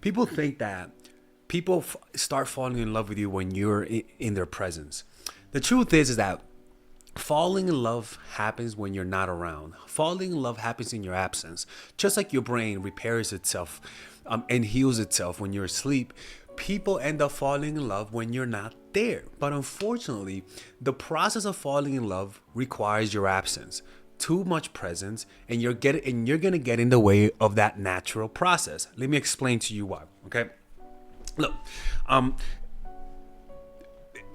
People think that people start falling in love with you when you're in their presence. The truth is that falling in love happens when you're not around. Falling in love happens in your absence. Just like your brain repairs itself and heals itself when you're asleep, people end up falling in love when you're not there. But unfortunately, the process of falling in love requires your absence. Too much presence, and you're gonna get in the way of that natural process. Let me explain to you why. Okay, look,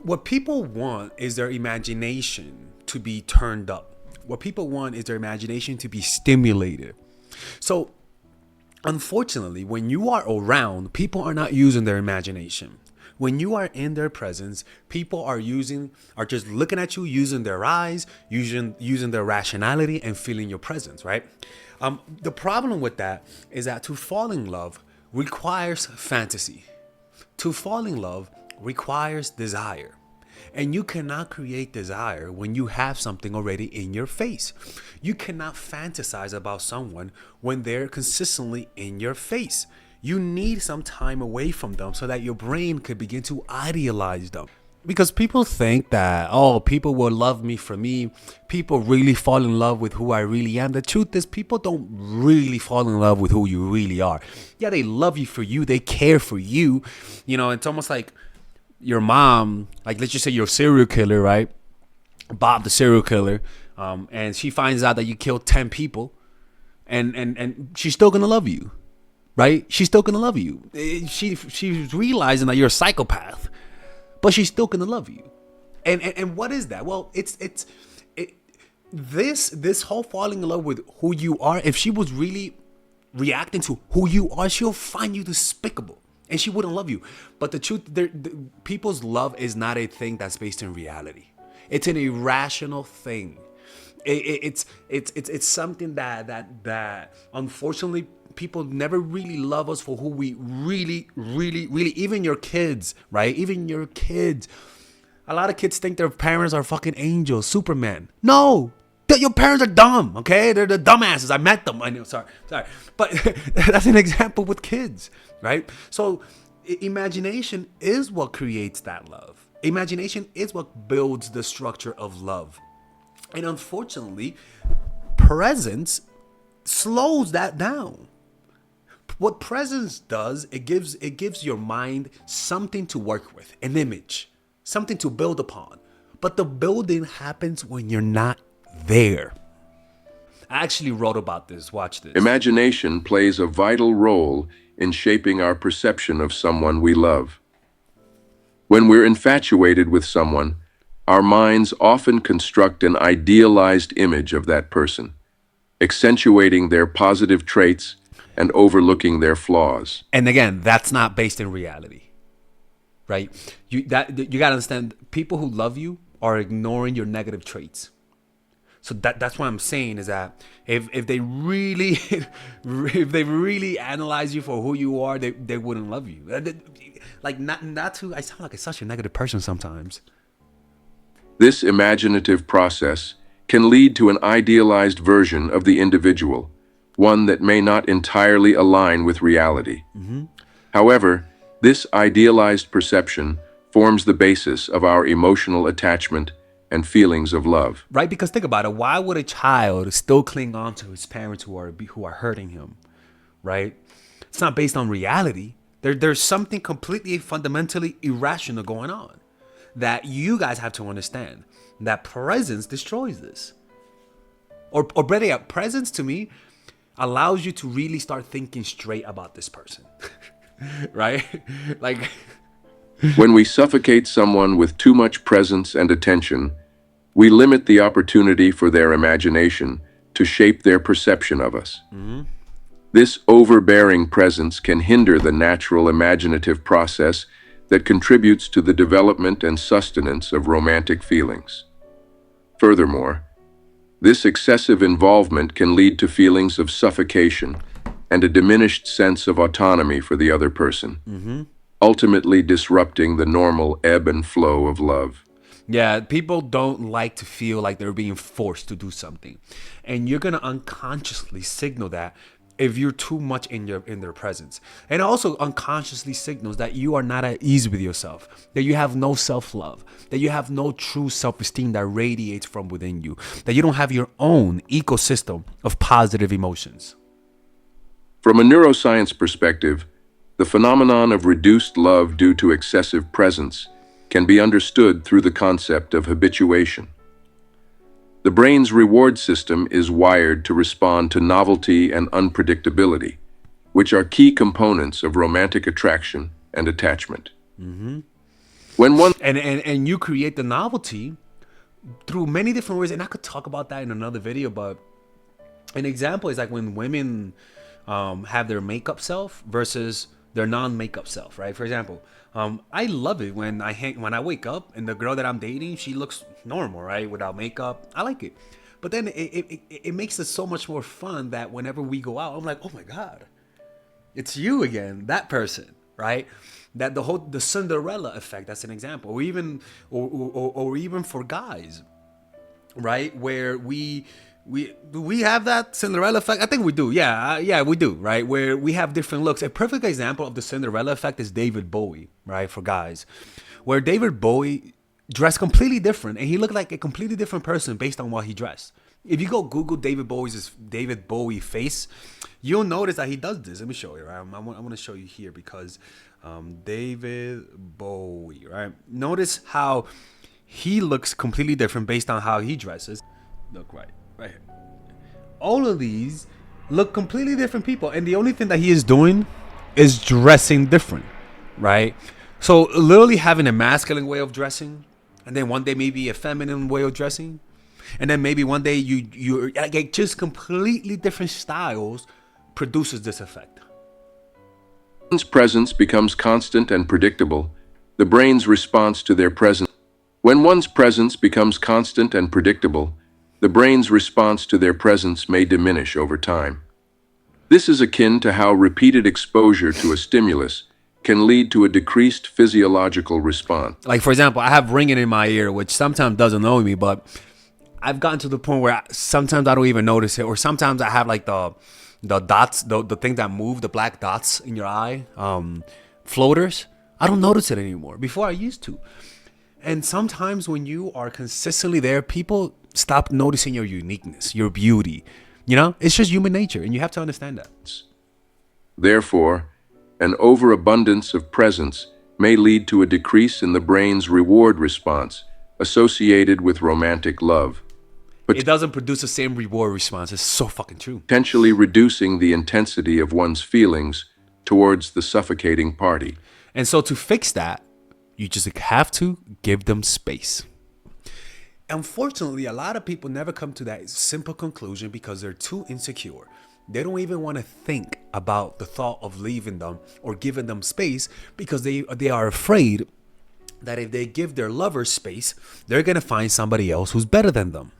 what people want is their imagination to be turned up. What people want is their imagination to be stimulated. So, unfortunately, when you are around, people are not using their imagination. When you are in their presence, people are just looking at you, using their eyes, using their rationality, and feeling your presence, right? The problem with that is that to fall in love requires fantasy. To fall in love requires desire. And you cannot create desire when you have something already in your face. You cannot fantasize about someone when they're consistently in your face. You need some time away from them so that your brain could begin to idealize them. Because people think that, oh, people will love me for me. People really fall in love with who I really am. The truth is, people don't really fall in love with who you really are. Yeah, they love you for you. They care for you. You know, it's almost like your mom, like let's just say you're a serial killer, right? Bob the serial killer. And she finds out that you killed 10 people. And she's still going to love you. Right? She's still gonna love you. She's realizing that you're a psychopath, but she's still gonna love you. And what is that? Well, this whole falling in love with who you are. If she was really reacting to who you are, she'll find you despicable, and she wouldn't love you. But the truth, people's love is not a thing that's based in reality. It's an irrational thing. It's something that unfortunately people never really love us for who we really, even your kids, right? Even your kids. A lot of kids think their parents are fucking angels, Superman. No, your parents are dumb, okay? They're the dumbasses. I met them. I know, sorry. But that's an example with kids, right? So imagination is what creates that love. Imagination is what builds the structure of love. And unfortunately, presence slows that down. What presence does, it gives your mind something to work with, an image, something to build upon. But the building happens when you're not there. I actually wrote about this. Watch this. Imagination plays a vital role in shaping our perception of someone we love. When we're infatuated with someone, our minds often construct an idealized image of that person, accentuating their positive traits and overlooking their flaws. And again, that's not based in reality, right? You gotta understand, people who love you are ignoring your negative traits. So that's what I'm saying is that if they really if they really analyze you for who you are, they wouldn't love you. Like not to, I sound like such a negative person sometimes. This imaginative process can lead to an idealized version of the individual, one that may not entirely align with reality. However, this idealized perception forms the basis of our emotional attachment and feelings of love. Right? Because think about it. Why would a child still cling on to his parents who are hurting him? Right? It's not based on reality. There's something completely fundamentally irrational going on that you guys have to understand. That presence destroys this. Or better yet, presence to me allows you to really start thinking straight about this person. Right? Like when we suffocate someone with too much presence and attention, we limit the opportunity for their imagination to shape their perception of us. This overbearing presence can hinder the natural imaginative process that contributes to the development and sustenance of romantic feelings. Furthermore, this excessive involvement can lead to feelings of suffocation and a diminished sense of autonomy for the other person, ultimately disrupting the normal ebb and flow of love. Yeah, people don't like to feel like they're being forced to do something. And you're going to unconsciously signal that if you're too much in their presence. And also unconsciously signals that you are not at ease with yourself, that you have no self-love, that you have no true self-esteem that radiates from within you, that you don't have your own ecosystem of positive emotions. From a neuroscience perspective, the phenomenon of reduced love due to excessive presence can be understood through the concept of habituation. The brain's reward system is wired to respond to novelty and unpredictability, which are key components of romantic attraction and attachment. When one And you create the novelty through many different ways, and I could talk about that in another video, but an example is like when women have their makeup self versus their non-makeup self, right? For example, I love it when I wake up and the girl that I'm dating, she looks normal, right, without makeup. I like it, but then it makes it so much more fun that whenever we go out, I'm like, oh my god, it's you again, that person, right? That the Cinderella effect. That's an example, or even for guys, right? Where we have that Cinderella effect. I think we do. Yeah, we do, right? Where we have different looks. A perfect example of the Cinderella effect is David Bowie, right? For guys, where David Bowie dressed completely different, and he looked like a completely different person based on what he dressed. If you go Google David Bowie face, you'll notice that he does this. Let me show you. Right? I want to show you here because David Bowie, right? Notice how he looks completely different based on how he dresses. Look right here. All of these look completely different people, and the only thing that he is doing is dressing different, right? So literally having a masculine way of dressing, and then one day maybe a feminine way of dressing, and then maybe one day you're like just completely different styles produces this effect. one's presence becomes constant and predictable, the brain's response to their presence. When one's presence becomes constant and predictable, the brain's response to their presence may diminish over time. This is akin to how repeated exposure to a stimulus can lead to a decreased physiological response. Like for example, I have ringing in my ear, which sometimes doesn't annoy me, but I've gotten to the point where sometimes I don't even notice it, or sometimes I have like the dots, the thing that move, the black dots in your eye, floaters. I don't notice it anymore. Before I used to. And sometimes when you are consistently there, people stop noticing your uniqueness, your beauty. You know, it's just human nature, and you have to understand that. Therefore, an overabundance of presence may lead to a decrease in the brain's reward response associated with romantic love, It doesn't produce the same reward response. It's so fucking true. potentially reducing the intensity of one's feelings towards the suffocating party. And so to fix that, you just have to give them space. Unfortunately, a lot of people never come to that simple conclusion because they're too insecure. They don't even want to think about the thought of leaving them or giving them space because they are afraid that if they give their lover space, they're going to find somebody else who's better than them.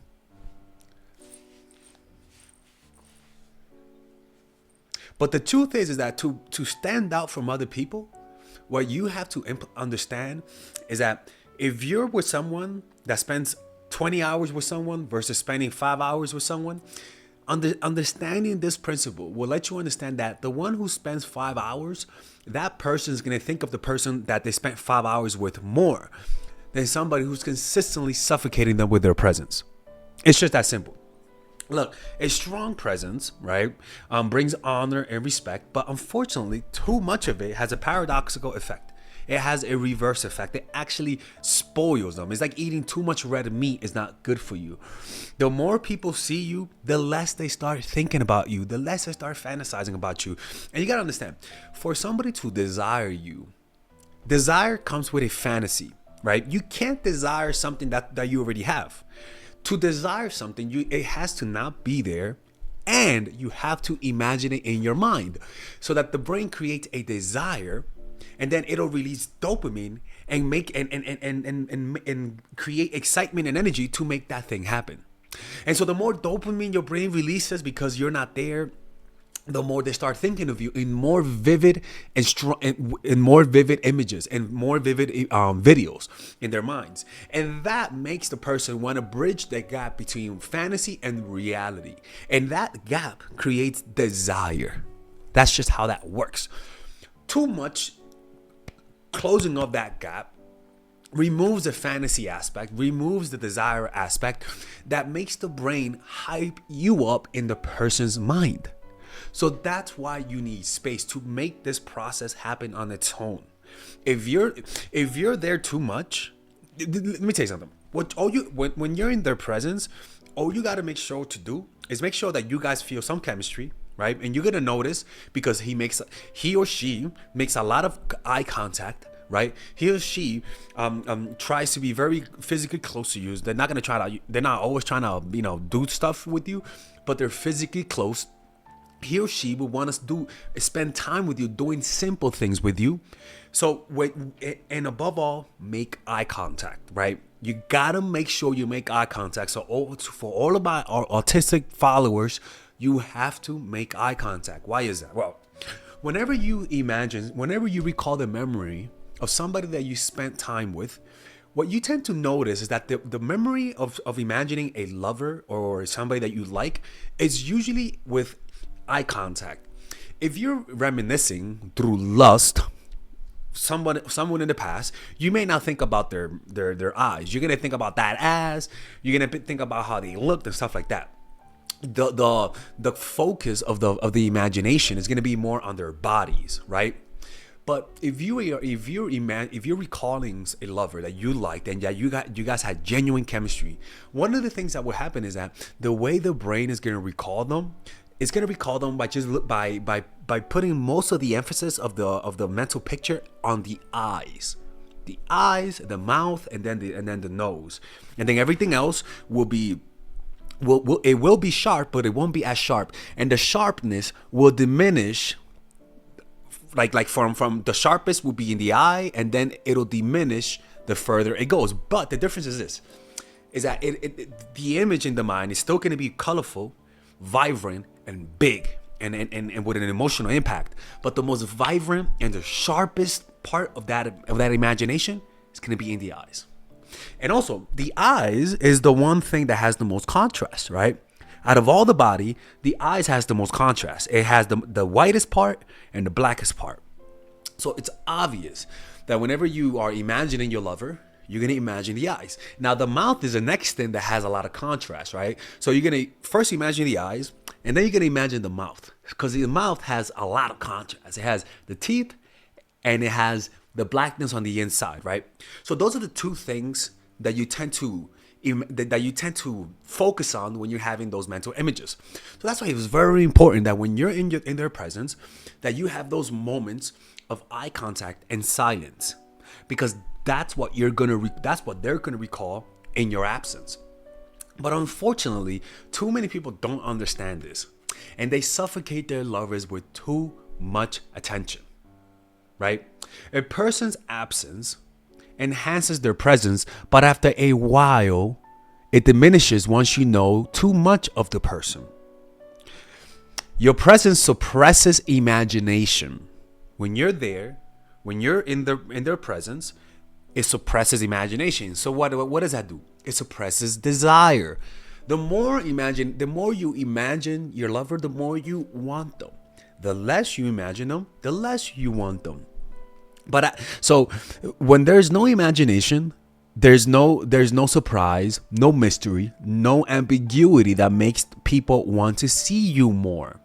But the truth is that to stand out from other people, what you have to understand is that if you're with someone that spends 20 hours with someone versus spending 5 hours with someone, understanding this principle will let you understand that the one who spends 5 hours, that person is going to think of the person that they spent 5 hours with more than somebody who's consistently suffocating them with their presence. It's just that simple. Look, a strong presence, right, brings honor and respect, but unfortunately, too much of it has a paradoxical effect. It has a reverse effect. It actually spoils them. It's like eating too much red meat is not good for you. The more people see you, the less they start thinking about you, the less they start fantasizing about you. And you gotta understand, for somebody to desire you, desire comes with a fantasy, right? You can't desire something that you already have. To desire something, it has to not be there, and you have to imagine it in your mind so that the brain creates a desire, and then it'll release dopamine and make and create excitement and energy to make that thing happen. And so the more dopamine your brain releases because you're not there, the more they start thinking of you in more vivid and strong, in more vivid images and more vivid videos in their minds. And that makes the person want to bridge the gap between fantasy and reality. And that gap creates desire. That's just how that works. Too much closing of that gap removes the fantasy aspect, removes the desire aspect that makes the brain hype you up in the person's mind. So that's why you need space to make this process happen on its own. If you're there too much, let me tell you something. When you're in their presence, all you got to make sure to do is make sure that you guys feel some chemistry, right? And you're gonna notice because he or she makes a lot of eye contact, right? He or she tries to be very physically close to you. They're not always trying to do stuff with you, but they're physically close. He or she will want to spend time with you, doing simple things with you. So and above all, make eye contact, right? You gotta make sure you make eye contact. So for all of our autistic followers, you have to make eye contact. Why is that? Well, whenever you recall the memory of somebody that you spent time with, what you tend to notice is that the memory of imagining a lover or somebody that you like is usually with eye contact. If you're reminiscing through lust, someone in the past, you may not think about their eyes. You're gonna think about that ass. You're gonna think about how they looked and stuff like that. The focus of the imagination is gonna be more on their bodies, right? But if you're recalling a lover that you liked and that you guys had genuine chemistry, one of the things that will happen is that the way the brain is gonna recall them, it's gonna recall them by putting most of the emphasis of the mental picture on the eyes, the mouth, and then the nose, and then everything else will be sharp, but it won't be as sharp, and the sharpness will diminish. Like from the sharpest will be in the eye, and then it'll diminish the further it goes. But the difference is this: is that the image in the mind is still going to be colorful, vibrant, and big, and with an emotional impact. But the most vibrant and the sharpest part of that imagination is going to be in the eyes. And also, the eyes is the one thing that has the most contrast, right? Out of all the body, the eyes has the most contrast. It has the whitest part and the blackest part. So it's obvious that whenever you are imagining your lover, you're going to imagine the eyes. Now, the mouth is the next thing that has a lot of contrast, right? So you're going to first imagine the eyes, and then you're going to imagine the mouth, because the mouth has a lot of contrast. It has the teeth, and it has the blackness on the inside, right? So those are the two things that you tend to focus on when you're having those mental images. So that's why it was very important that when you're in their presence, that you have those moments of eye contact and silence, because that's what they're gonna recall in your absence. But unfortunately, too many people don't understand this, and they suffocate their lovers with too much attention, right? A person's absence enhances their presence, but after a while, it diminishes once you know too much of the person. Your presence suppresses imagination. When you're there, when you're in their presence, it suppresses imagination. So what does that do? It suppresses desire. The more you imagine your lover, the more you want them. The less you imagine them, the less you want them. But so when there's no imagination, there's no surprise, no mystery, no ambiguity that makes people want to see you more.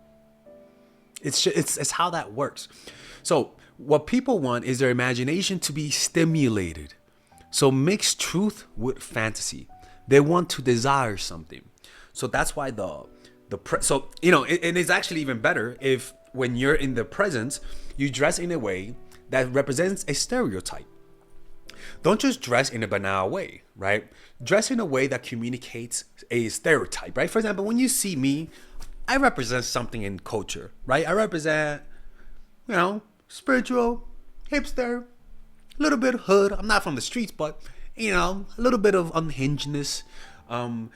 It's how that works. So what people want is their imagination to be stimulated. So mix truth with fantasy. They want to desire something. So that's why and it's actually even better if when you're in the presence, you dress in a way that represents a stereotype. Don't just dress in a banal way, right? Dress in a way that communicates a stereotype, right? For example, when you see me, I represent something in culture, right? I represent, spiritual, hipster, a little bit of hood. I'm not from the streets, but, a little bit of unhingedness. And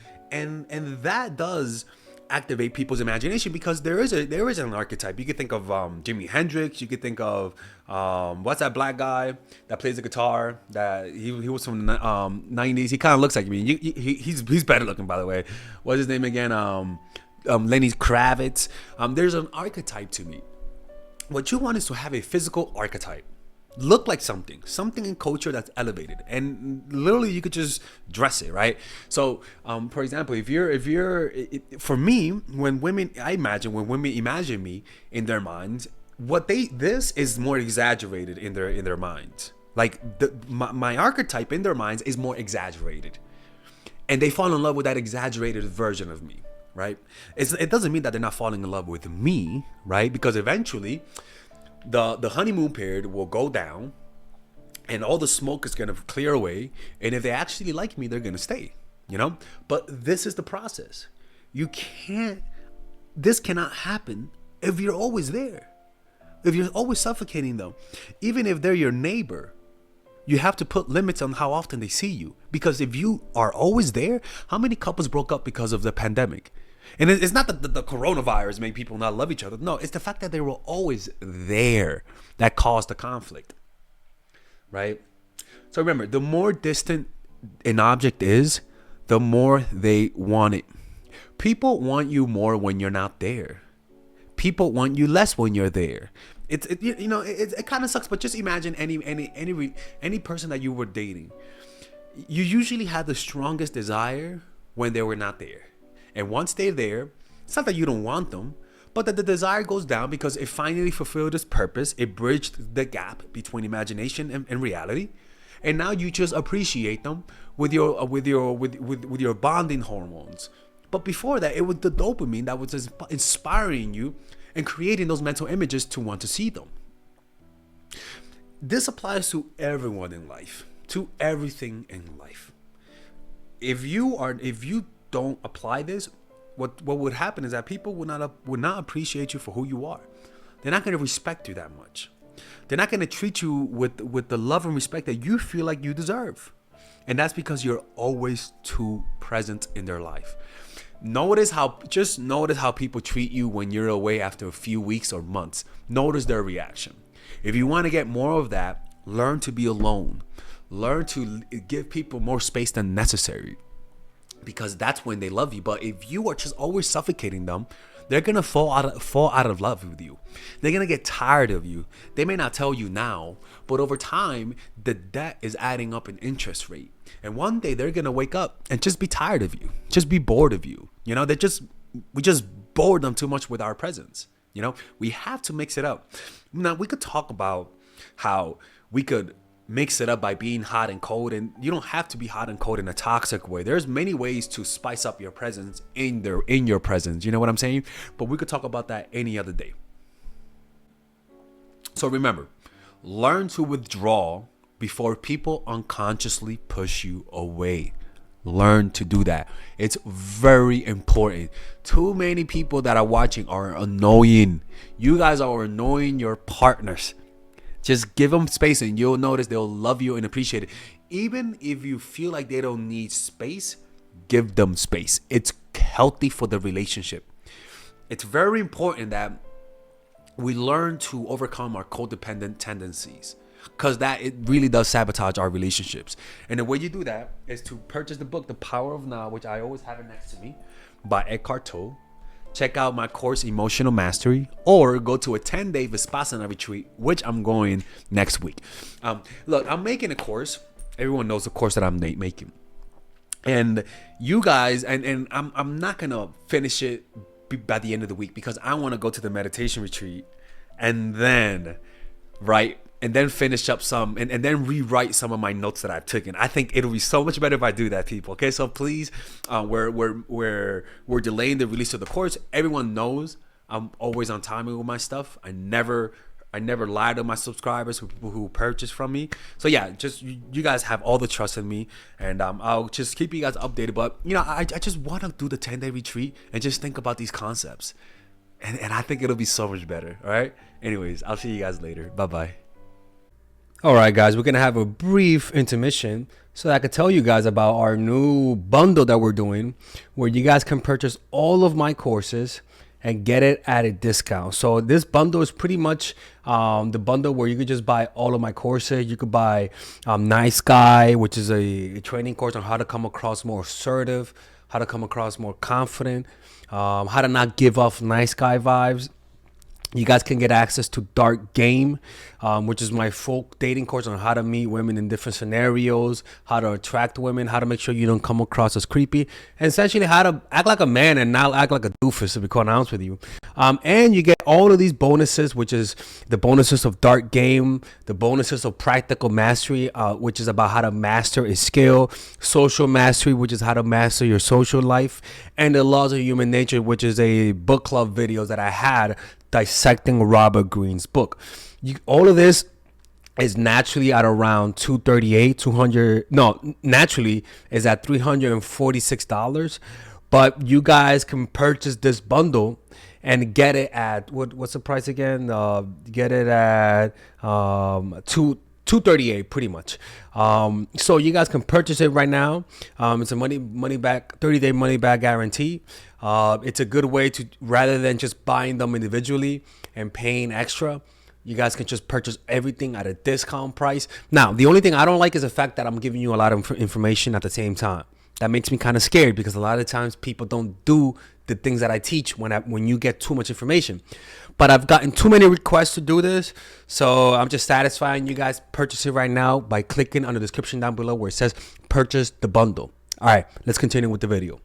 that does activate people's imagination, because there is an archetype. You could think of Jimi Hendrix. You could think of what's that black guy that plays the guitar? That he was from the 90s. He kind of looks like me. He's better looking, by the way. What's his name again? Lenny Kravitz. There's an archetype to me. What you want is to have a physical archetype. Look like something in culture that's elevated, and literally you could just dress it, right? So for example, for me, when women imagine me in their minds, this is more exaggerated in their minds. Like my archetype in their minds is more exaggerated, and they fall in love with that exaggerated version of me, right? It doesn't mean that they're not falling in love with me, right? Because eventually the honeymoon period will go down, and all the smoke is going to clear away, and if they actually like me, they're going to stay, but this is the process. This cannot happen if you're always there, if you're always suffocating them. Even if they're your neighbor, you have to put limits on how often they see you, because if you are always there, how many couples broke up because of the pandemic? And it's not that the coronavirus made people not love each other. No, it's the fact that they were always there that caused the conflict, right? So remember, the more distant an object is, the more they want it. People want you more when you're not there. People want you less when you're there. It kind of sucks, but just imagine any person that you were dating. You usually had the strongest desire when they were not there. And once they're there, it's not that you don't want them, but that the desire goes down because it finally fulfilled its purpose. It bridged the gap between imagination and reality. And now you just appreciate them with your bonding hormones. But before that, it was the dopamine that was inspiring you and creating those mental images to want to see them. This applies to everyone in life, to everything in life. If you don't apply this, what would happen is that people would not appreciate you for who you are. They're not going to respect you that much. They're not going to treat you with the love and respect that you feel like you deserve. And that's because you're always too present in their life. Notice how people treat you when you're away after a few weeks or months. Notice their reaction. If you want to get more of that, learn to be alone. Learn to give people more space than necessary, because that's when they love you. But if you are just always suffocating them, they're gonna fall out of love with you. They're gonna get tired of you. They may not tell you now, but over time, the debt is adding up in interest rate. And one day they're gonna wake up and just be tired of you, just be bored of you. We just bored them too much with our presence. We have to mix it up. Now we could talk about how we could mix it up by being hot and cold, and you don't have to be hot and cold in a toxic way. There's many ways to spice up your presence in your presence. You know what I'm saying? But we could talk about that any other day. So remember, learn to withdraw before people unconsciously push you away. Learn to do that. It's very important. Too many people that are watching are annoying. You guys are annoying your partners. Just give them space and you'll notice they'll love you and appreciate it. Even if you feel like they don't need space, give them space. It's healthy for the relationship. It's very important that we learn to overcome our codependent tendencies, because it really does sabotage our relationships. And the way you do that is to purchase the book, The Power of Now, which I always have it next to me, by Eckhart Tolle. Check out my course, Emotional Mastery, or go to a 10-day Vipassana retreat, which I'm going next week. Look, I'm making a course. Everyone knows the course that I'm making. And you guys, and I'm not going to finish it by the end of the week, because I want to go to the meditation retreat and then finish up some and then rewrite some of my notes that I've taken. I think it'll be so much better if I do that, people. Okay, so please, we're delaying the release of the course. Everyone knows I'm always on time with my stuff. I never lie to my subscribers who purchase from me. So yeah, just you guys have all the trust in me, and I'll just keep you guys updated. But I just want to do the 10-day retreat and just think about these concepts, and I think it'll be so much better. All right. Anyways, I'll see you guys later. Bye bye. All right, guys, we're going to have a brief intermission So I could tell you guys about our new bundle that we're doing, where you guys can purchase all of my courses and get it at a discount. So this bundle is pretty much the bundle where you could just buy all of my courses. You could buy Nice Guy, which is a training course on how to come across more assertive, how to come across more confident, how to not give off nice guy vibes. You guys can get access to Dark Game, which is my full dating course on how to meet women in different scenarios, how to attract women, how to make sure you don't come across as creepy, and essentially how to act like a man and not act like a doofus, to be quite honest with you. And you get all of these bonuses, which is the bonuses of Dark Game, the bonuses of Practical Mastery, which is about how to master a skill, Social Mastery, which is how to master your social life, and the Laws of Human Nature, which is a book club videos that I had dissecting Robert Greene's book. All of this is naturally at around 238 200 no naturally is at $346, but you guys can purchase this bundle and get it at what's the price again? Get it at 238 pretty much. So you guys can purchase it right now. It's a money back 30-day money back guarantee. It's a good way to, rather than just buying them individually and paying extra, you guys can just purchase everything at a discount price. Now, the only thing I don't like is the fact that I'm giving you a lot of information at the same time. That makes me kind of scared, because a lot of times people don't do the things that I teach when you get too much information. But I've gotten too many requests to do this, so I'm just satisfying you guys. Purchase it right now by clicking on the description down below where it says purchase the bundle. All right, let's continue with the video.